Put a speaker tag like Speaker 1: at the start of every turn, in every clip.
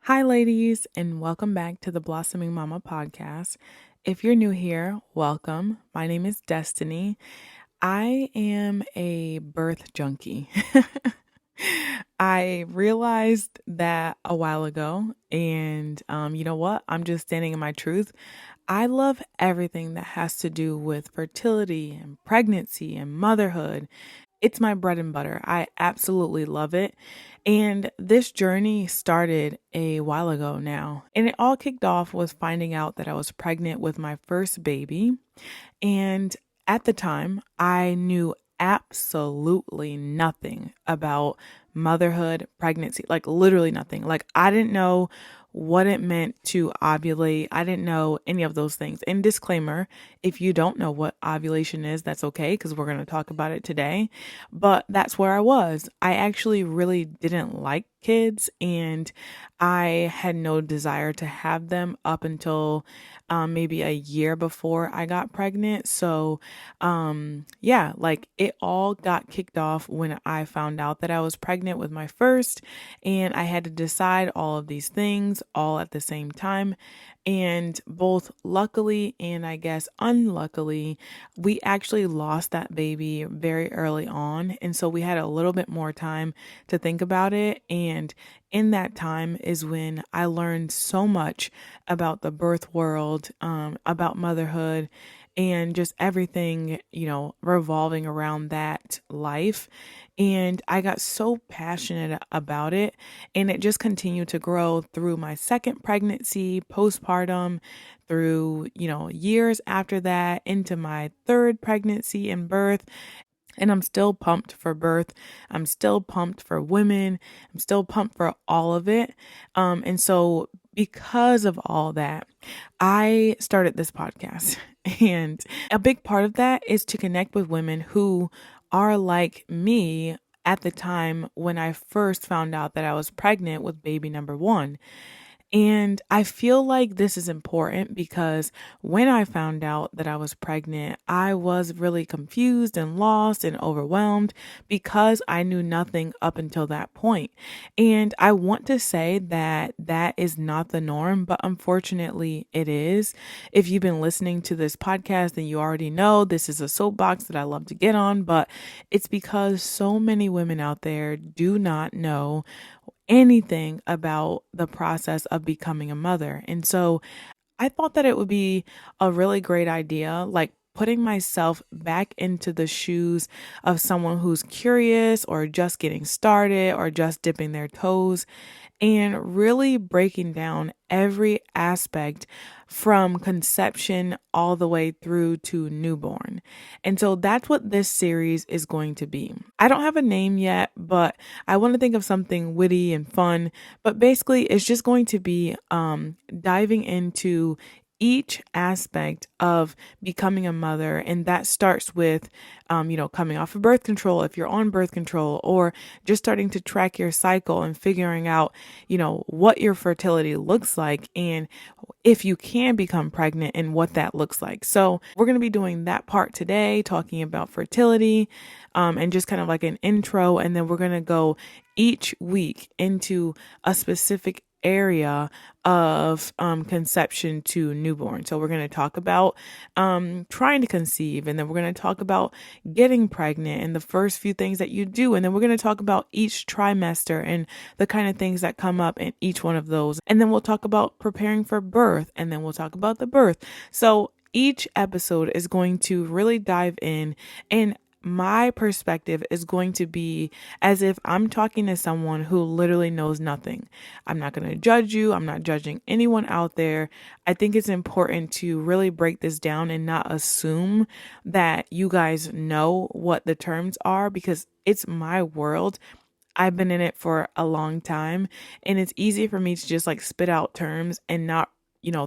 Speaker 1: Hi, ladies, and welcome back to the Blossoming Mama podcast. If you're new here, welcome. My name is Destynie. I am a birth junkie. I realized that a while ago, and you know what? I'm just standing in my truth. I love everything that has to do with fertility and pregnancy and motherhood. It's my bread and butter. I absolutely love it. And this journey started a while ago now. And it all kicked off with finding out that I was pregnant with my first baby. And at the time, I knew absolutely nothing about motherhood, pregnancy, like literally nothing. Like I didn't know what it meant to ovulate. I didn't know any of those things. And disclaimer, if you don't know what ovulation is, that's okay because we're going to talk about it today. But that's where I was. I actually really didn't like kids and I had no desire to have them up until maybe a year before I got pregnant. So, yeah, like it all got kicked off when I found out that I was pregnant with my first, and I had to decide all of these things all at the same time. And both luckily and I guess unluckily, we actually lost that baby very early on. And so we had a little bit more time to think about it. And in that time is when I learned so much about the birth world, about motherhood, and just everything, revolving around that life. And I got so passionate about it, and it just continued to grow through my second pregnancy, postpartum, through, years after that, into my third pregnancy and birth. And I'm still pumped for birth. I'm still pumped for women. I'm still pumped for all of it. And so because of all that, I started this podcast. And a big part of that is to connect with women who are like me at the time when I first found out that I was pregnant with baby number one. And I feel like this is important because when I found out that I was pregnant, I was really confused and lost and overwhelmed because I knew nothing up until that point. And I want to say that that is not the norm, but unfortunately it is. If you've been listening to this podcast, then you already know this is a soapbox that I love to get on, but it's because so many women out there do not know anything about the process of becoming a mother. And so I thought that it would be a really great idea, like putting myself back into the shoes of someone who's curious or just getting started or just dipping their toes, and really breaking down every aspect from conception all the way through to newborn. And so that's what this series is going to be. I don't have a name yet, but I want to think of something witty and fun. But basically, it's just going to be diving into each aspect of becoming a mother. And that starts with, coming off of birth control, if you're on birth control, or just starting to track your cycle and figuring out, what your fertility looks like and if you can become pregnant and what that looks like. So we're going to be doing that part today, talking about fertility, and just kind of like an intro. And then we're going to go each week into a specific area of conception to newborn. So we're going to talk about trying to conceive, and then we're going to talk about getting pregnant and the first few things that you do, and then we're going to talk about each trimester and the kind of things that come up in each one of those, and then we'll talk about preparing for birth, and then we'll talk about the birth. So each episode is going to really dive in, and my perspective is going to be as if I'm talking to someone who literally knows nothing. I'm not going to judge you. I'm not judging anyone out there. I think it's important to really break this down and not assume that you guys know what the terms are, because it's my world. I've been in it for a long time, and it's easy for me to just like spit out terms and not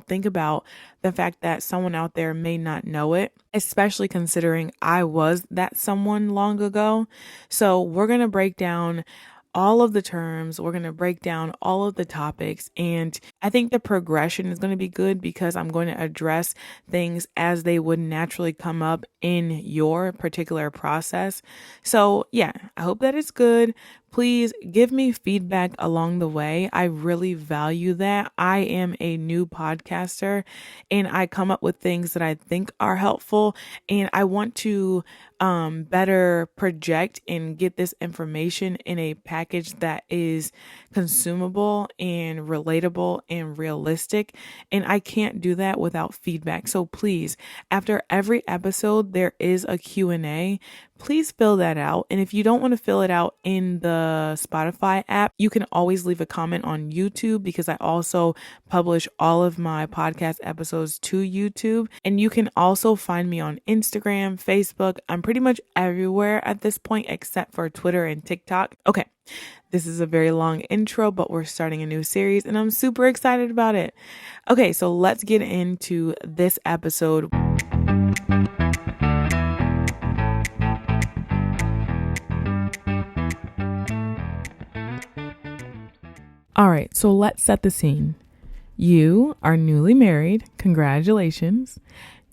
Speaker 1: think about the fact that someone out there may not know it, especially considering I was that someone long ago. So we're going to break down all of the terms. We're going to break down all of the topics. And I think the progression is going to be good because I'm going to address things as they would naturally come up in your particular process. So yeah, I hope that it's good. please give me feedback along the way. I really value that. I am a new podcaster and I come up with things that I think are helpful, and I want to better project and get this information in a package that is consumable and relatable and realistic. And I can't do that without feedback. So please, after every episode, there is a Q&A. Please fill that out. And if you don't want to fill it out in the Spotify app, you can always leave a comment on YouTube, because I also publish all of my podcast episodes to YouTube. And you can also find me on Instagram, Facebook. I'm pretty much everywhere at this point except for Twitter and TikTok. Okay. This is a very long intro, but we're starting a new series and I'm super excited about it. Okay, so let's get into this episode. All right, so let's set the scene. You are newly married. Congratulations.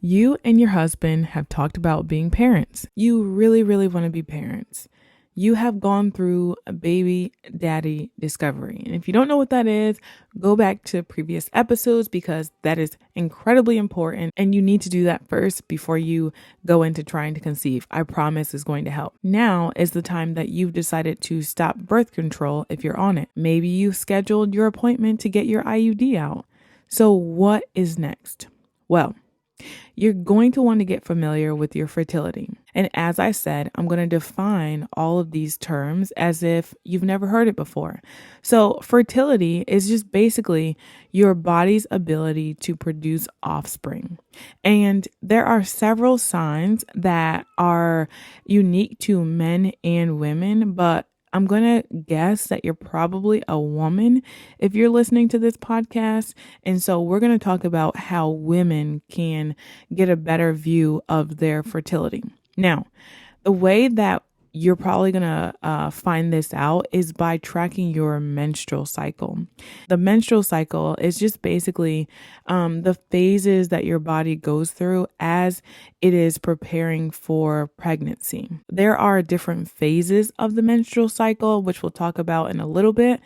Speaker 1: You and your husband have talked about being parents. You really, really want to be parents. You have gone through a baby daddy discovery. And if you don't know what that is, go back to previous episodes, because that is incredibly important. And you need to do that first before you go into trying to conceive. I promise it's going to help. Now is the time that you've decided to stop birth control if you're on it. Maybe you scheduled your appointment to get your IUD out. So what is next? Well, you're going to want to get familiar with your fertility. And as I said, I'm going to define all of these terms as if you've never heard it before. So fertility is just basically your body's ability to produce offspring. And there are several signs that are unique to men and women, but I'm going to guess that you're probably a woman if you're listening to this podcast. And so we're going to talk about how women can get a better view of their fertility. Now, the way that you're probably going to find this out is by tracking your menstrual cycle. The menstrual cycle is just basically the phases that your body goes through as it is preparing for pregnancy. There are different phases of the menstrual cycle, which we'll talk about in a little bit.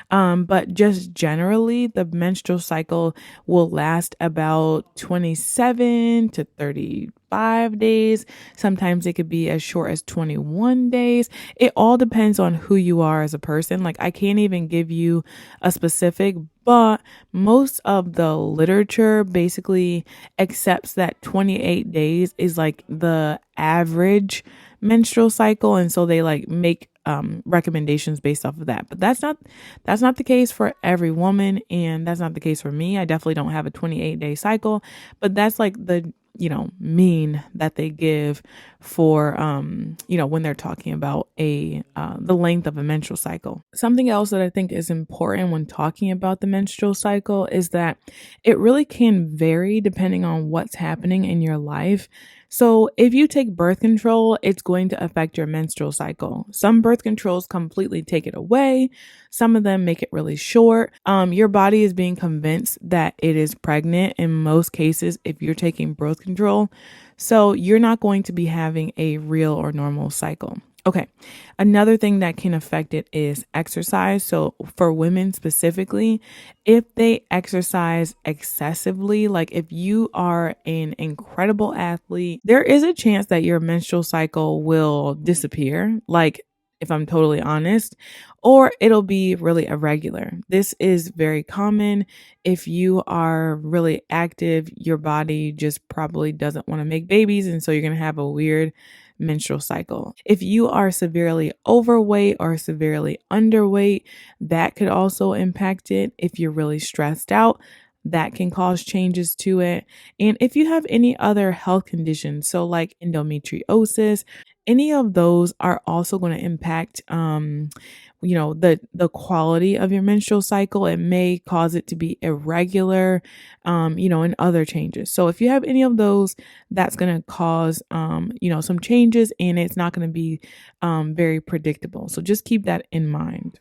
Speaker 1: But just generally, the menstrual cycle will last about 27 to 35 days. Sometimes it could be as short as 21 days. It all depends on who you are as a person. Like, I can't even give you a specific, but most of the literature basically accepts that 28 days is like the average menstrual cycle. And so they like make recommendations based off of that. But that's not the case for every woman. And that's not the case for me. I definitely don't have a 28-day cycle, but that's like the mean that they give for, when they're talking about the length of a menstrual cycle. Something else that I think is important when talking about the menstrual cycle is that it really can vary depending on what's happening in your life. So if you take birth control, it's going to affect your menstrual cycle. Some birth controls completely take it away. Some of them make it really short. Your body is being convinced that it is pregnant in most cases if you're taking birth control. So you're not going to be having a real or normal cycle. Okay. Another thing that can affect it is exercise. So for women specifically, if they exercise excessively, like if you are an incredible athlete, there is a chance that your menstrual cycle will disappear. Like, if I'm totally honest, or it'll be really irregular. This is very common. If you are really active, your body just probably doesn't want to make babies. And so you're going to have a weird menstrual cycle. If you are severely overweight or severely underweight, that could also impact it. If you're really stressed out, that can cause changes to it. And if you have any other health conditions, so like endometriosis, any of those are also going to impact the quality of your menstrual cycle. It may cause it to be irregular, and other changes. So if you have any of those, that's going to cause, some changes, and it's not going to be very predictable. So just keep that in mind.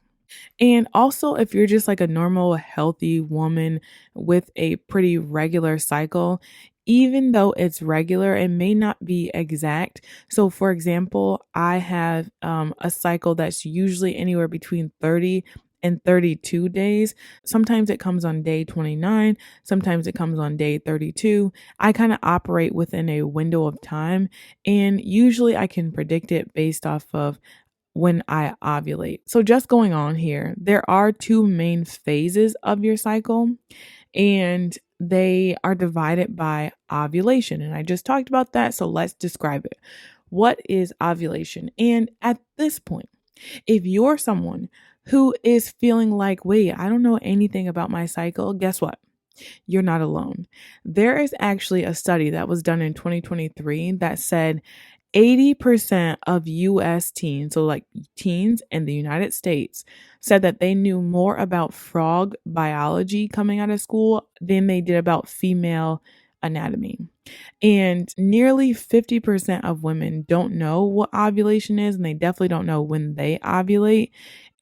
Speaker 1: And also, if you're just like a normal, healthy woman with a pretty regular cycle, even though it's regular, it may not be exact. So, for example, I have a cycle that's usually anywhere between 30 and 32 days. Sometimes it comes on day 29, sometimes it comes on day 32. I kind of operate within a window of time, and usually I can predict it based off of when I ovulate. So, just going on here, there are two main phases of your cycle, and they are divided by ovulation. And I just talked about that. So, let's describe it. What is ovulation? And at this point, if you're someone who is feeling like, wait, I don't know anything about my cycle, guess what? You're not alone. There is actually a study that was done in 2023 that said 80% of US teens, so like teens in the United States, said that they knew more about frog biology coming out of school than they did about female anatomy. And nearly 50% of women don't know what ovulation is, and they definitely don't know when they ovulate.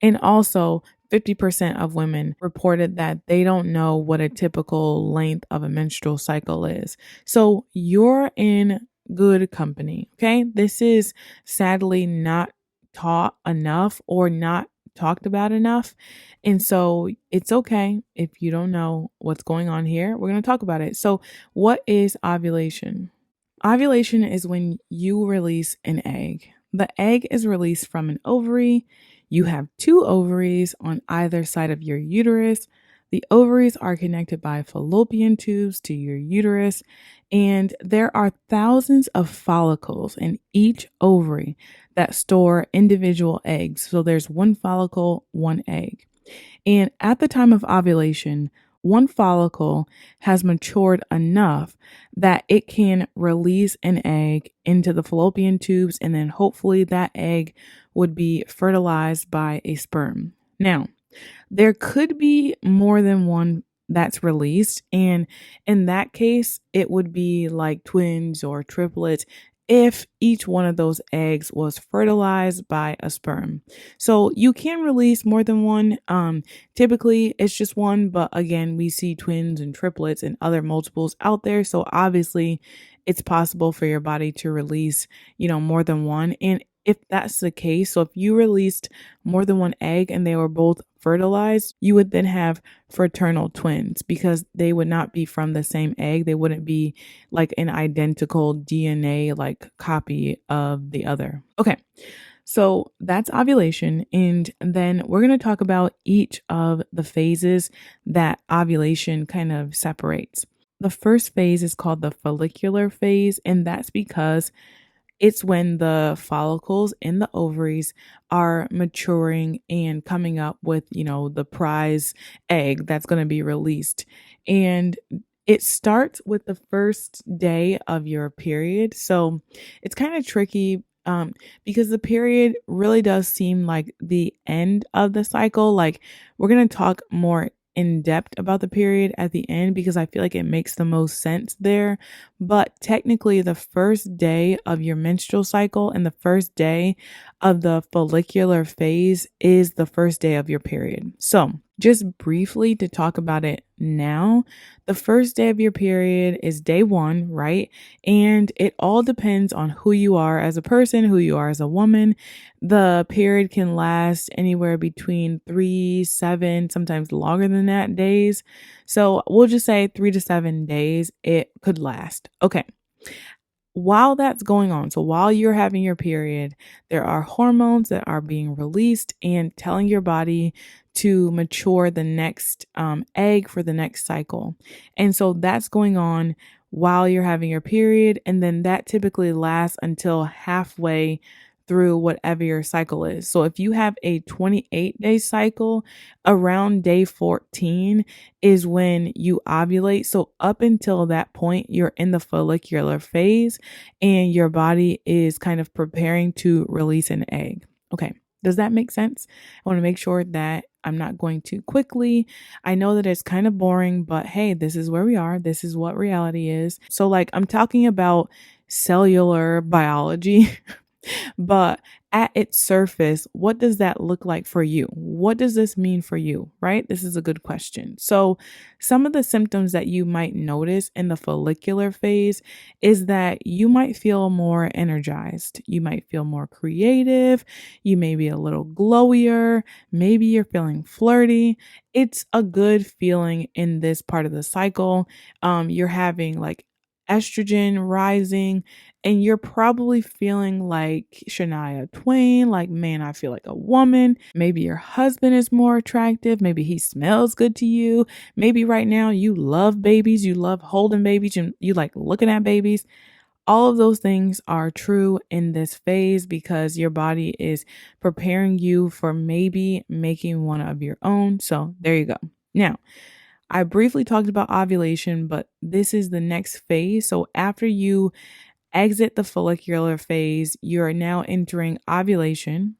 Speaker 1: And also, 50% of women reported that they don't know what a typical length of a menstrual cycle is. So you're in good company, okay? This is sadly not taught enough or not talked about enough. And so it's okay if you don't know what's going on here. We're going to talk about it. So, what is ovulation? Ovulation is when you release an egg. The egg is released from an ovary. You have two ovaries on either side of your uterus. The ovaries are connected by fallopian tubes to your uterus, and there are thousands of follicles in each ovary that store individual eggs. So there's one follicle, one egg. And at the time of ovulation, one follicle has matured enough that it can release an egg into the fallopian tubes, and then hopefully that egg would be fertilized by a sperm. Now, there could be more than one that's released, and in that case, it would be like twins or triplets if each one of those eggs was fertilized by a sperm. So you can release more than one. Typically it's just one, but again, we see twins and triplets and other multiples out there. So obviously it's possible for your body to release, more than one. And if that's the case, so if you released more than one egg and they were both fertilized, you would then have fraternal twins because they would not be from the same egg. They wouldn't be like an identical DNA like copy of the other. Okay. So that's ovulation. And then we're going to talk about each of the phases that ovulation kind of separates. The first phase is called the follicular phase, and that's because it's when the follicles in the ovaries are maturing and coming up with, the prize egg that's going to be released. And it starts with the first day of your period. So it's kind of tricky because the period really does seem like the end of the cycle. Like we're going to talk more in depth about the period at the end because I feel like it makes the most sense there. But technically, the first day of your menstrual cycle and the first day of the follicular phase is the first day of your period. So, just briefly to talk about it now, the first day of your period is day one, right? And it all depends on who you are as a person, who you are as a woman. The period can last anywhere between 3, 7, sometimes longer than that days. So we'll just say 3 to 7 days it could last. Okay. While that's going on, so while you're having your period, there are hormones that are being released and telling your body to mature the next egg for the next cycle. And so that's going on while you're having your period. And then that typically lasts until halfway through whatever your cycle is. So if you have a 28-day cycle, around day 14 is when you ovulate. So up until that point, you're in the follicular phase and your body is kind of preparing to release an egg. Okay. Does that make sense? I want to make sure that I'm not going too quickly. I know that it's kind of boring, but hey, this is where we are. This is what reality is. So I'm talking about cellular biology. But at its surface, what does that look like for you? What does this mean for you, right? This is a good question. So, some of the symptoms that you might notice in the follicular phase is that you might feel more energized. You might feel more creative. You may be a little glowier. Maybe you're feeling flirty. It's a good feeling in this part of the cycle. You're having like estrogen rising, and you're probably feeling like Shania Twain, like, man, I feel like a woman. Maybe your husband is more attractive. Maybe he smells good to you. Maybe right now you love babies. You love holding babies and you like looking at babies. All of those things are true in this phase because your body is preparing you for maybe making one of your own. So there you go. Now, I briefly talked about ovulation, but this is the next phase. So after you exit the follicular phase, you're now entering ovulation.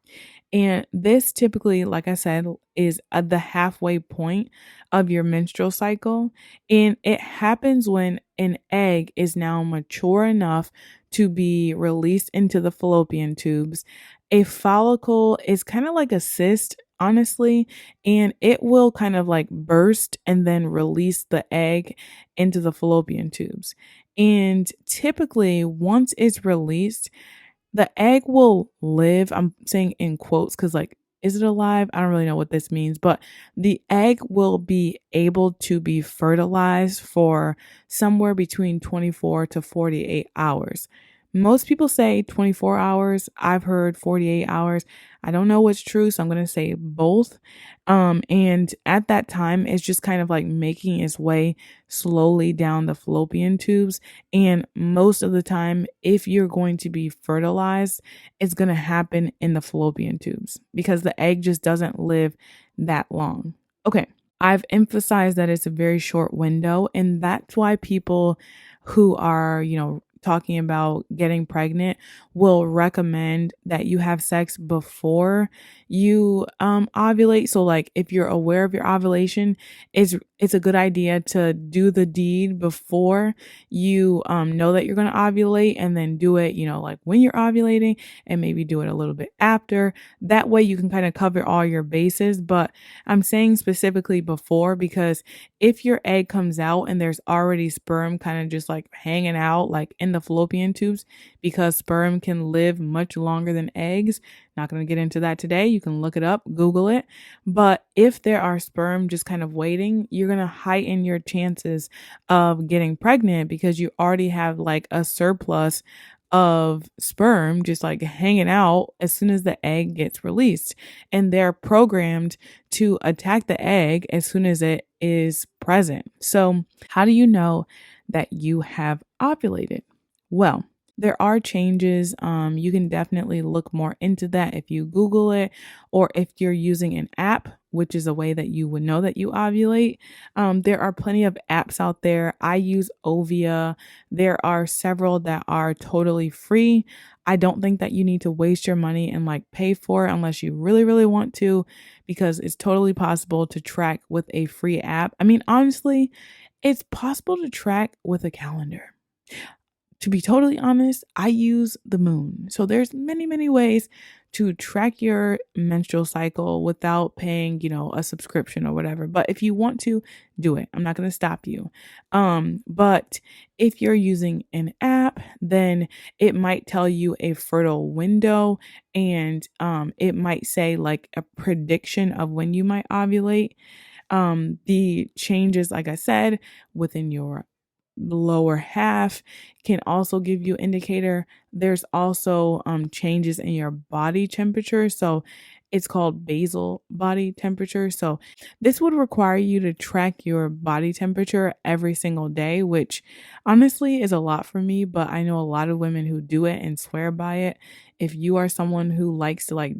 Speaker 1: And this typically, like I said, is at the halfway point of your menstrual cycle. And it happens when an egg is now mature enough to be released into the fallopian tubes. A follicle is kind of like a cyst, honestly, and it will kind of like burst and then release the egg into the fallopian tubes. And typically, once it's released, the egg will live. I'm saying in quotes because, like, is it alive? I don't really know what this means, but the egg will be able to be fertilized for somewhere between 24 to 48 hours. Most people say 24 hours. I've heard 48 hours. I don't know what's true, so I'm going to say both. And at that time, it's just kind of like making its way slowly down the fallopian tubes. And most of the time, if you're going to be fertilized, it's going to happen in the fallopian tubes because the egg just doesn't live that long. Okay. I've emphasized that it's a very short window, and that's why people who are, talking about getting pregnant will recommend that you have sex before you ovulate. So like if you're aware of your ovulation, it's a good idea to do the deed before you know that you're going to ovulate, and then do it, like when you're ovulating, and maybe do it a little bit after. That way you can kind of cover all your bases. But I'm saying specifically before because if your egg comes out and there's already sperm kind of just like hanging out like in the fallopian tubes, because sperm can live much longer than eggs. Not going to get into that today. You can look it up, Google it. But if there are sperm just kind of waiting, you're going to heighten your chances of getting pregnant because you already have like a surplus of sperm just like hanging out as soon as the egg gets released. And they're programmed to attack the egg as soon as it is present. So, how do you know that you have ovulated? Well, there are changes. You can definitely look more into that if you Google it, or if you're using an app, which is a way that you would know that you ovulate. There are plenty of apps out there. I use Ovia. There are several that are totally free. I don't think that you need to waste your money and like pay for it unless you really, really want to, because it's totally possible to track with a free app. I mean, honestly, it's possible to track with a calendar. To be totally honest, I use the moon. So there's many, many ways to track your menstrual cycle without paying, a subscription or whatever. But if you want to, do it. I'm not going to stop you. But if you're using an app, then it might tell you a fertile window, and it might say like a prediction of when you might ovulate. The changes, like I said, within your lower half can also give you indicator. There's also changes in your body temperature. So it's called basal body temperature. So this would require you to track your body temperature every single day, which honestly is a lot for me, but I know a lot of women who do it and swear by it. If you are someone who likes to like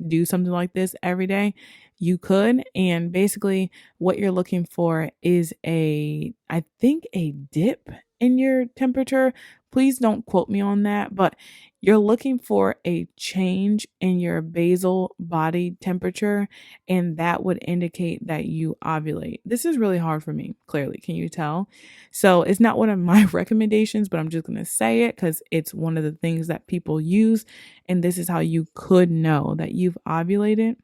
Speaker 1: do something like this every day, you could. And basically what you're looking for is I think a dip in your temperature, Please don't quote me on that, but you're looking for a change in your basal body temperature, and that would indicate that you ovulate. This is really hard for me, clearly. Can you tell? So it's not one of my recommendations, but I'm just going to say it because it's one of the things that people use. And this is how you could know that you've ovulated.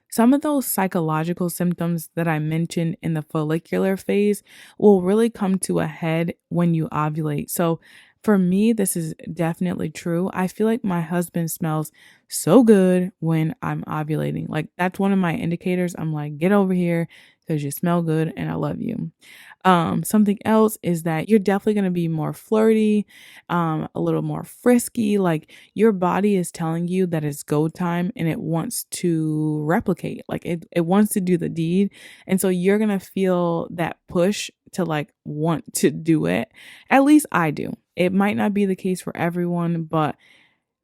Speaker 1: Some of those psychological symptoms that I mentioned in the follicular phase will really come to a head when you ovulate. So, for me, this is definitely true. I feel like my husband smells so good when I'm ovulating. Like, that's one of my indicators. I'm like, get over here because you smell good and I love you. Something else is that you're definitely going to be more flirty, a little more frisky. Like your body is telling you that it's go time and it wants to replicate, like it wants to do the deed. And so you're going to feel that push to like want to do it. At least I do. It might not be the case for everyone, but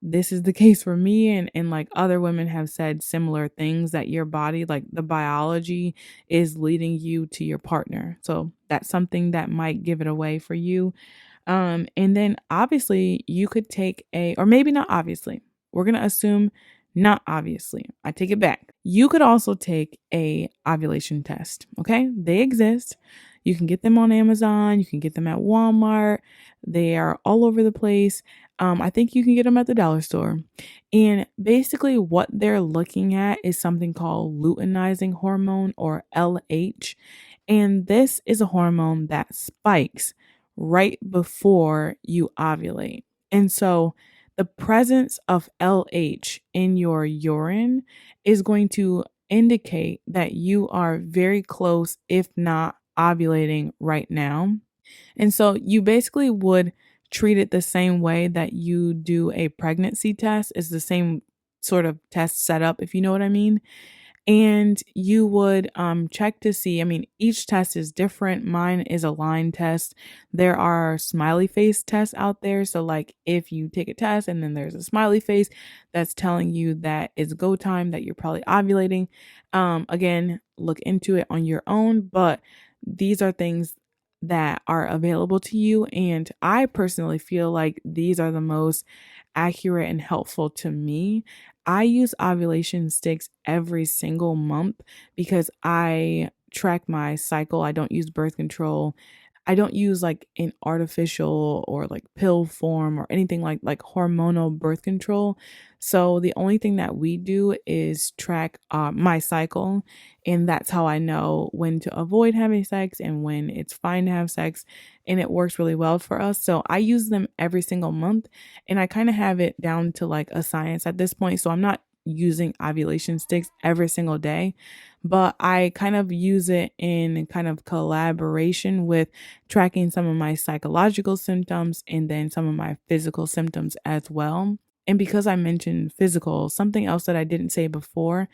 Speaker 1: this is the case for me, and like other women have said similar things, that your body, like the biology is leading you to your partner. So that's something that might give it away for you. And then obviously you could take a, or maybe not obviously, we're going to assume not obviously. I take it back. You could also take a ovulation test. Okay. They exist. You can get them on Amazon. You can get them at Walmart. They are all over the place. I think you can get them at the dollar store. And basically what they're looking at is something called luteinizing hormone, or LH. And this is a hormone that spikes right before you ovulate. And so the presence of LH in your urine is going to indicate that you are very close, if not ovulating right now. And so you basically would treat it the same way that you do a pregnancy test. It's the same sort of test setup, if you know what I mean. And you would check to see, I mean, each test is different. Mine is a line test. There are smiley face tests out there. So like if you take a test and then there's a smiley face that's telling you that it's go time, that you're probably ovulating. Again, look into it on your own, but these are things that are available to you. And I personally feel like these are the most accurate and helpful to me. I use ovulation sticks every single month because I track my cycle. I don't use birth control. I don't use like an artificial or like pill form or anything like hormonal birth control. So the only thing that we do is track my cycle, and that's how I know when to avoid having sex and when it's fine to have sex, and it works really well for us. So I use them every single month, and I kind of have it down to like a science at this point. So I'm not using ovulation sticks every single day, but I kind of use it in kind of collaboration with tracking some of my psychological symptoms and then some of my physical symptoms as well. And because I mentioned physical, something else that I didn't say before,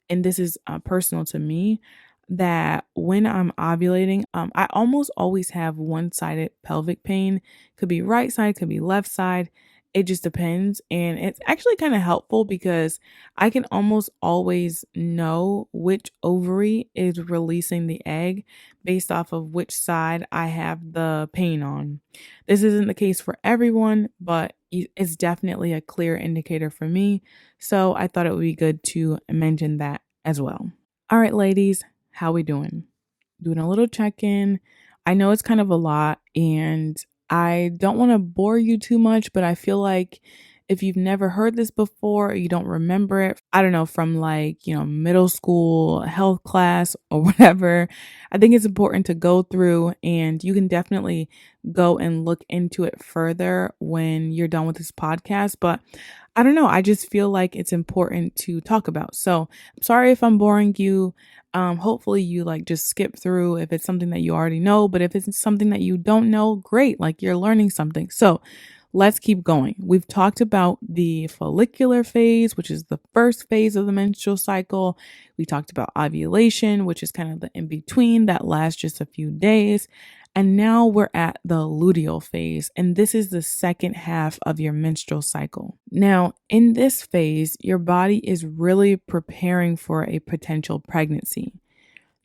Speaker 1: and this is personal to me, that when I'm ovulating, I almost always have one-sided pelvic pain. Could be right side, could be left side. It just depends. And it's actually kind of helpful because I can almost always know which ovary is releasing the egg based off of which side I have the pain on. This isn't the case for everyone, but it's definitely a clear indicator for me. So I thought it would be good to mention that as well. All right, ladies, how we doing? Doing a little check-in. I know it's kind of a lot and I don't want to bore you too much, but I feel like if you've never heard this before, or you don't remember it, I don't know, from like, middle school health class or whatever, I think it's important to go through, and you can definitely go and look into it further when you're done with this podcast. But I don't know, I just feel like it's important to talk about. So I'm sorry if I'm boring you. Hopefully you like just skip through if it's something that you already know, but if it's something that you don't know, great, like you're learning something. So let's keep going. We've talked about the follicular phase, which is the first phase of the menstrual cycle. We talked about ovulation, which is kind of the in between that lasts just a few days. And now we're at the luteal phase, and this is the second half of your menstrual cycle. Now, in this phase, your body is really preparing for a potential pregnancy.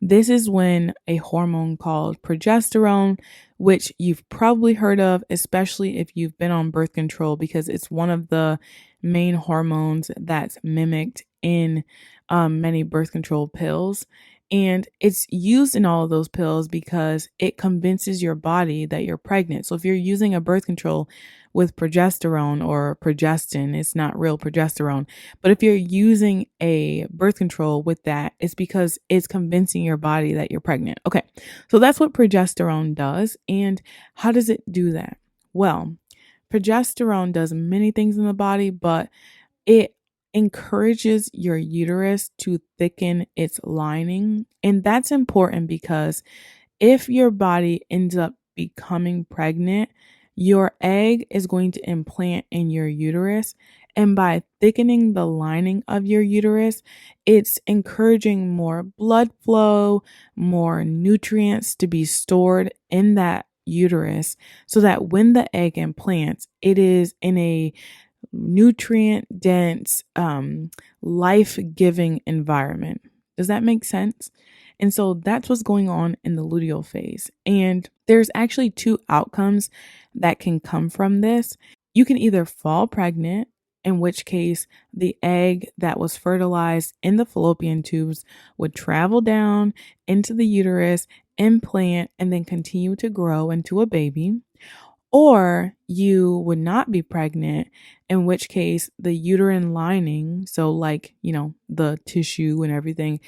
Speaker 1: This is when a hormone called progesterone, which you've probably heard of, especially if you've been on birth control, because it's one of the main hormones that's mimicked in many birth control pills. And it's used in all of those pills because it convinces your body that you're pregnant. So if you're using a birth control with progesterone or progestin, it's not real progesterone. But if you're using a birth control with that, it's because it's convincing your body that you're pregnant. Okay, so that's what progesterone does. And how does it do that? Well, progesterone does many things in the body, but it encourages your uterus to thicken its lining. And that's important because if your body ends up becoming pregnant, your egg is going to implant in your uterus. And by thickening the lining of your uterus, it's encouraging more blood flow, more nutrients to be stored in that uterus so that when the egg implants, it is in a nutrient dense, life giving environment. Does that make sense? And so that's what's going on in the luteal phase. And there's actually two outcomes that can come from this. You can either fall pregnant, in which case the egg that was fertilized in the fallopian tubes would travel down into the uterus, implant, and then continue to grow into a baby. Or you would not be pregnant, in which case the uterine lining, so like, the tissue and everything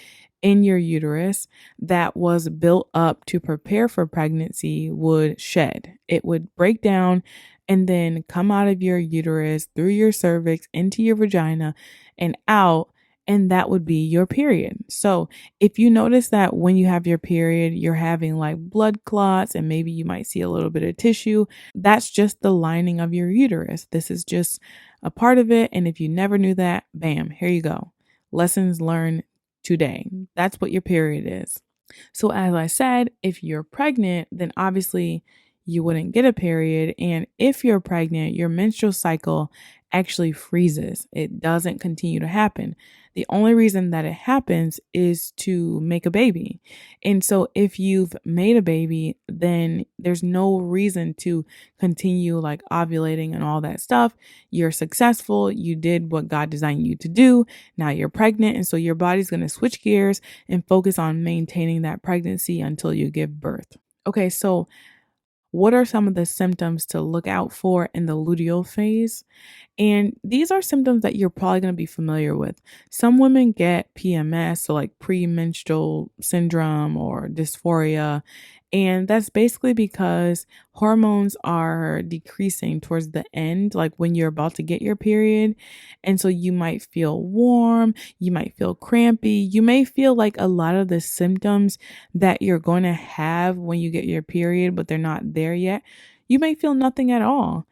Speaker 1: in your uterus that was built up to prepare for pregnancy would shed. It would break down and then come out of your uterus through your cervix into your vagina and out. And that would be your period. So if you notice that when you have your period, you're having like blood clots and maybe you might see a little bit of tissue, that's just the lining of your uterus. This is just a part of it. And if you never knew that, bam, here you go. Lessons learned today. That's what your period is. So as I said, if you're pregnant, then obviously you wouldn't get a period. And if you're pregnant, your menstrual cycle actually freezes. It doesn't continue to happen. The only reason that it happens is to make a baby. And so if you've made a baby, then there's no reason to continue like ovulating and all that stuff. You're successful. You did what God designed you to do. Now you're pregnant. And so your body's going to switch gears and focus on maintaining that pregnancy until you give birth. Okay, so what are some of the symptoms to look out for in the luteal phase? And these are symptoms that you're probably going to be familiar with. Some women get PMS, so like premenstrual syndrome or dysphoria. And that's basically because hormones are decreasing towards the end, like when you're about to get your period. And so you might feel warm, you might feel crampy, you may feel like a lot of the symptoms that you're going to have when you get your period, but they're not there yet. You may feel nothing at all.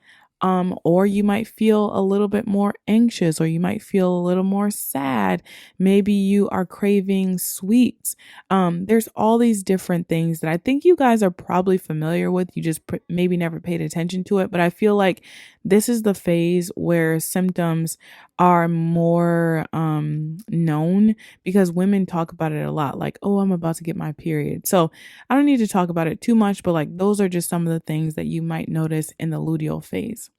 Speaker 1: Or you might feel a little bit more anxious, or you might feel a little more sad. Maybe you are craving sweets. There's all these different things that I think you guys are probably familiar with. You just maybe never paid attention to it. But I feel like this is the phase where symptoms are more known because women talk about it a lot. Like, oh, I'm about to get my period. So I don't need to talk about it too much, but like those are just some of the things that you might notice in the luteal phase.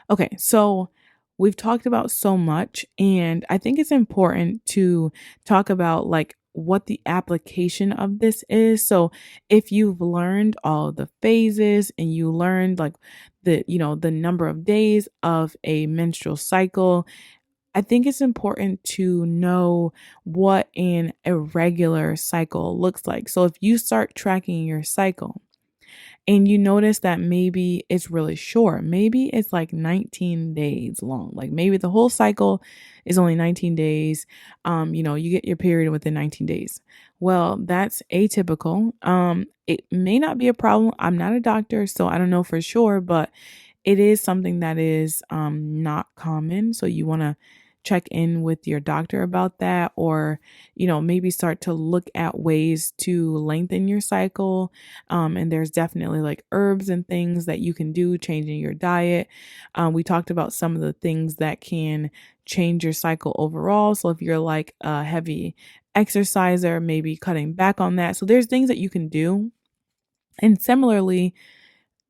Speaker 1: Okay, so we've talked about so much, and I think it's important to talk about like what the application of this is. So if you've learned all the phases and you learned like the number of days of a menstrual cycle, I think it's important to know what an irregular cycle looks like. So if you start tracking your cycle, and you notice that maybe it's really short. Maybe it's like 19 days long. Like maybe the whole cycle is only 19 days. You get your period within 19 days. Well, that's atypical. It may not be a problem. I'm not a doctor, so I don't know for sure, but it is something that is not common. So you want to check in with your doctor about that, or maybe start to look at ways to lengthen your cycle. And there's definitely like herbs and things that you can do, changing your diet. We talked about some of the things that can change your cycle overall. So if you're like a heavy exerciser, maybe cutting back on that. So there's things that you can do. And similarly,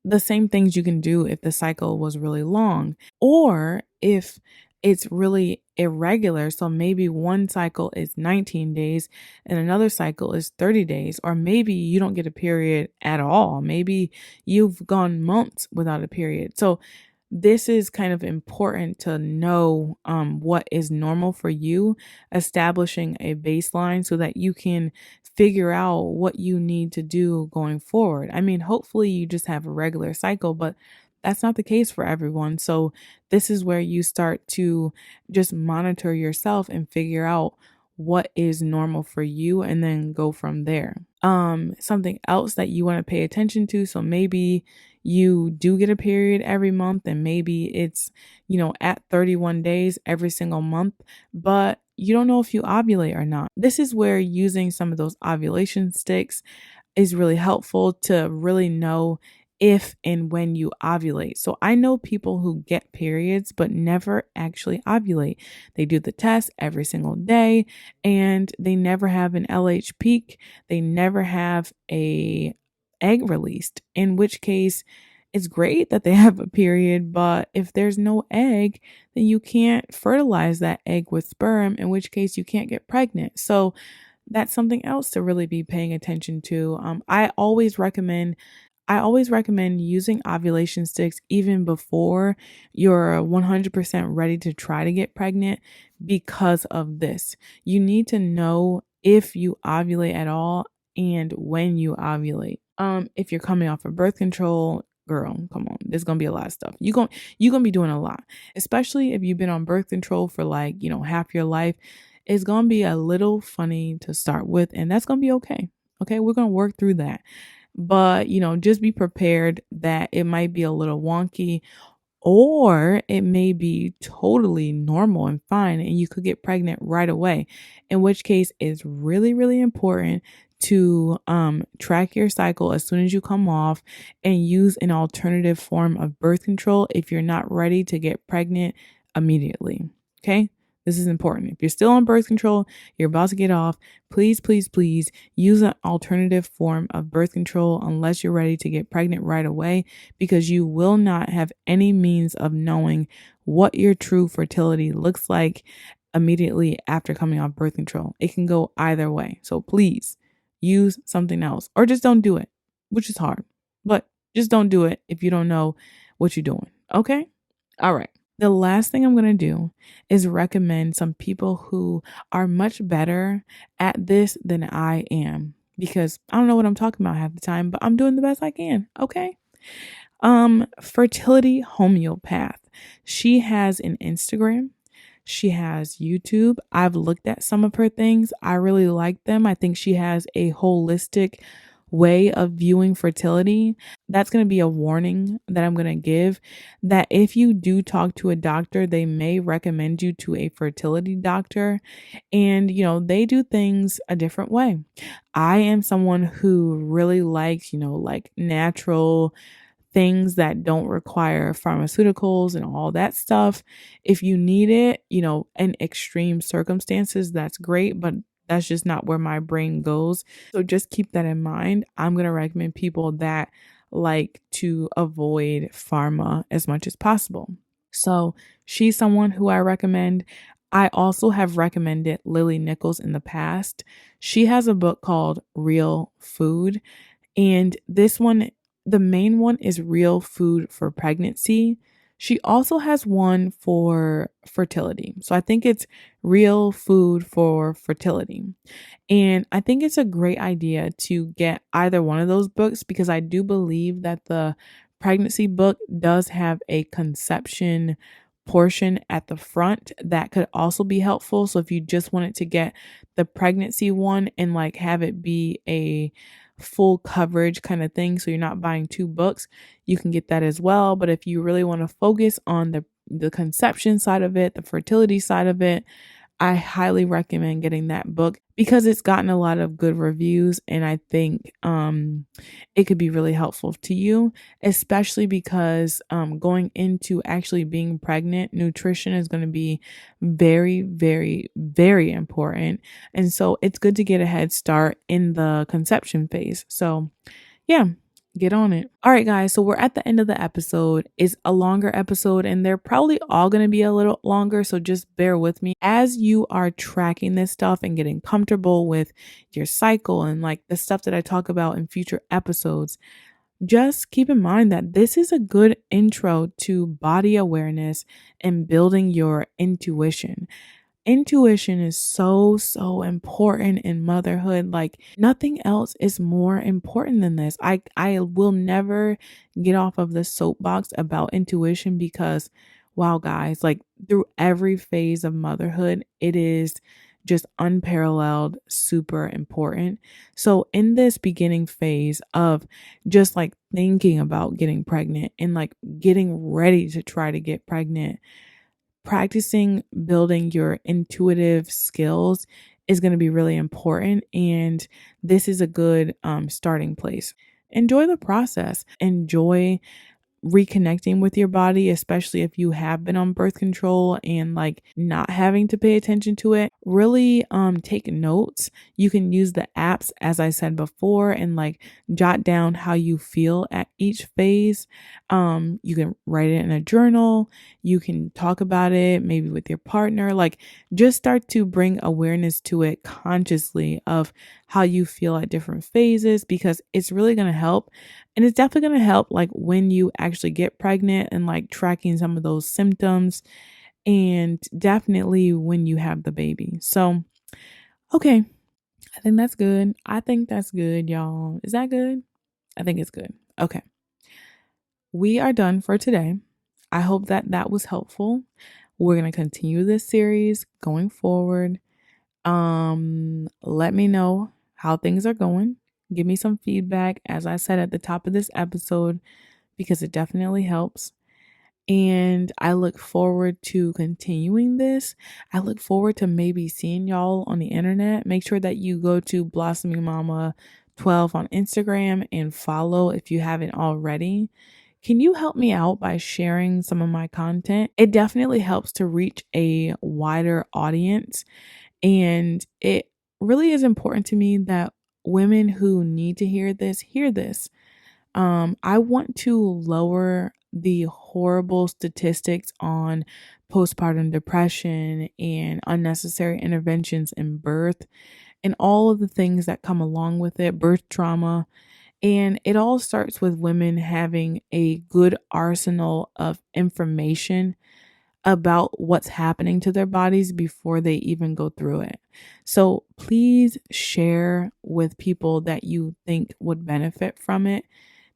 Speaker 1: the same things you can do if the cycle was really long or if it's really irregular. So maybe one cycle is 19 days and another cycle is 30 days, or maybe you don't get a period at all. Maybe you've gone months without a period. So this is kind of important to know what is normal for you, establishing a baseline so that you can figure out what you need to do going forward. I mean, hopefully you just have a regular cycle, but that's not the case for everyone. So this is where you start to just monitor yourself and figure out what is normal for you and then go from there. Something else that you want to pay attention to. So maybe you do get a period every month and maybe it's, at 31 days every single month, but you don't know if you ovulate or not. This is where using some of those ovulation sticks is really helpful to really know if and when you ovulate. So I know people who get periods but never actually ovulate. They do the test every single day and they never have an LH peak. They never have a egg released, in which case it's great that they have a period, but if there's no egg, then you can't fertilize that egg with sperm, in which case you can't get pregnant. So that's something else to really be paying attention to. I always recommend using ovulation sticks even before you're 100% ready to try to get pregnant because of this. You need to know if you ovulate at all and when you ovulate. If you're coming off of birth control, girl, come on. There's going to be a lot of stuff. You're going to be doing a lot, especially if you've been on birth control for half your life. It's going to be a little funny to start with, and that's going to be okay. Okay, we're going to work through that. But, just be prepared that it might be a little wonky or it may be totally normal and fine and you could get pregnant right away. In which case it's really, really important to track your cycle as soon as you come off and use an alternative form of birth control if you're not ready to get pregnant immediately. Okay? This is important. If you're still on birth control, you're about to get off, please, please, please use an alternative form of birth control unless you're ready to get pregnant right away, because you will not have any means of knowing what your true fertility looks like immediately after coming off birth control. It can go either way. So please use something else or just don't do it, which is hard, but just don't do it if you don't know what you're doing. Okay? All right. The last thing I'm going to do is recommend some people who are much better at this than I am, because I don't know what I'm talking about half the time, but I'm doing the best I can. Okay. Fertility Homeopath. She has an Instagram. She has YouTube. I've looked at some of her things. I really like them. I think she has a holistic way of viewing fertility. That's going to be a warning that I'm going to give, that if you do talk to a doctor, they may recommend you to a fertility doctor, and they do things a different way. I am someone who really likes like natural things that don't require pharmaceuticals and all that stuff. If you need it, in extreme circumstances, that's great, but that's just not where my brain goes. So just keep that in mind. I'm going to recommend people that like to avoid pharma as much as possible. So she's someone who I recommend. I also have recommended Lily Nichols in the past. She has a book called Real Food. And this one, the main one is Real Food for Pregnancy. She also has one for fertility. So I think it's Real Food for Fertility. And I think it's a great idea to get either one of those books, because I do believe that the pregnancy book does have a conception portion at the front that could also be helpful. So if you just wanted to get the pregnancy one and have it be a full coverage kind of thing, so you're not buying two books, you can get that as well. But if you really want to focus on the conception side of it, the fertility side of it, I highly recommend getting that book because it's gotten a lot of good reviews, and I think it could be really helpful to you, especially because going into actually being pregnant, nutrition is going to be very, very, very important. And so it's good to get a head start in the conception phase. So yeah, get on it. All right, guys. So we're at the end of the episode. It's a longer episode, and they're probably all going to be a little longer. So just bear with me as you are tracking this stuff and getting comfortable with your cycle and like the stuff that I talk about in future episodes. Just keep in mind that this is a good intro to body awareness and building your intuition. Intuition is so important in motherhood. Like nothing else is more important than this. I will never get off of the soapbox about intuition because wow guys, like through every phase of motherhood, it is just unparalleled, super important. So in this beginning phase of just like thinking about getting pregnant and like getting ready to try to get pregnant, practicing building your intuitive skills is going to be really important. And this is a good starting place. Enjoy the process. Enjoy reconnecting with your body, especially if you have been on birth control and like not having to pay attention to it. Really take notes. You can use the apps as I said before and like jot down how you feel at each phase. You can write it in a journal. You can talk about it maybe with your partner. Like just start to bring awareness to it consciously of how you feel at different phases because it's really going to help. And it's definitely going to help like when you actually get pregnant and like tracking some of those symptoms and definitely when you have the baby. So, okay. I think that's good. I think that's good, y'all. Is that good? I think it's good. Okay. We are done for today. I hope that that was helpful. We're going to continue this series going forward. Let me know how things are going. Give me some feedback, as I said at the top of this episode, because it definitely helps. And I look forward to continuing this. I look forward to maybe seeing y'all on the internet. Make sure that you go to Blossoming Mama 12 on Instagram and follow if you haven't already. Can you help me out by sharing some of my content? It definitely helps to reach a wider audience. And it really is important to me that women who need to hear this hear this. I want to lower the horrible statistics on postpartum depression and unnecessary interventions in birth and all of the things that come along with it, birth trauma. And it all starts with women having a good arsenal of information about what's happening to their bodies before they even go through it. So please share with people that you think would benefit from it.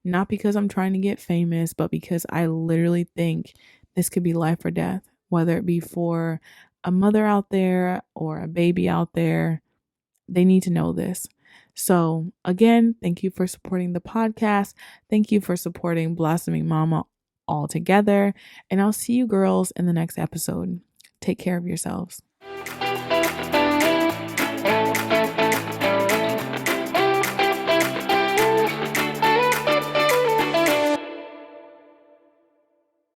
Speaker 1: Not because I'm trying to get famous, but because I literally think this could be life or death, whether it be for a mother out there or a baby out there. They need to know this. So again, thank you for supporting the podcast. Thank you for supporting Blossoming Mama all together. And I'll see you girls in the next episode. Take care of yourselves.